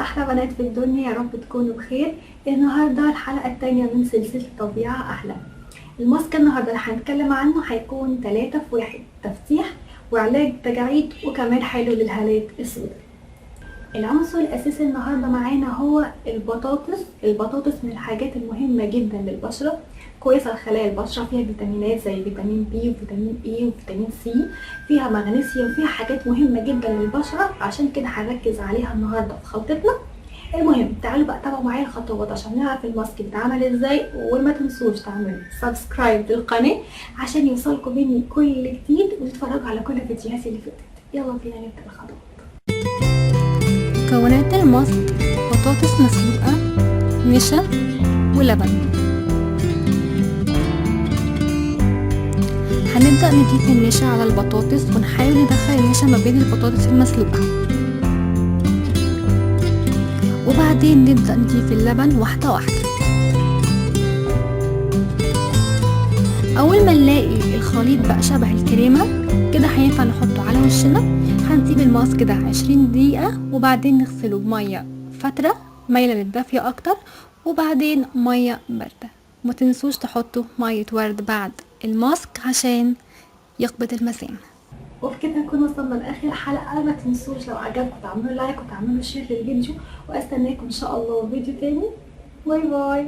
احلى بنات في الدنيا، يا رب تكونوا بخير. النهارده الحلقه التانية من سلسله طبيعه احلى. الماسك النهارده اللي هنتكلم عنه هيكون 3 في 1: تفتيح وعلاج تجاعيد وكمان حلو للهالات السوداء. العنصر الاساسي النهارده معانا هو البطاطس من الحاجات المهمه جدا للبشره، كويسه لخلايا البشره، فيها فيتامينات زي فيتامين بي وفيتامين اي وفيتامين سي، فيها مغنيسيوم، فيها حاجات مهمه جدا للبشره، عشان كده هنركز عليها النهارده في خلطتنا. المهم تعالوا بقى تابعوا معايا الخطوات عشان نعرف الماسك بيتعمل ازاي، وما تنسوش تعملوا سبسكرايب للقناه عشان يوصلكم مني كل جديد، وتتفرجوا على كل فيديوهاتي اللي فاتت. يلا بينا نبدا الخطوات. مكونات الماسك: بطاطس مسلوقة، نشا، ولبن. هنبدأ نضيف النشا على البطاطس ونحاول ندخل النشا ما بين البطاطس المسلوقة، وبعدين نبدأ نضيف اللبن واحدة واحدة. أول ما نلاقي الخليط بقى شبه الكريمة كده هينفع نحطه على وشنا. هنسيب الماسك ده 20 دقيقة وبعدين نغسله بمية فترة مايلة للدافية اكتر، وبعدين مية باردة. وما تنسوش تحطوا مية ورد بعد الماسك عشان يقبض المسام. وبكده نكون وصلنا لاخر الحلقه. ما تنسوش لو عجبكم تعملوا لايك وتعملوا شير للفيديو، واستناكم ان شاء الله فيديو تاني. باي باي.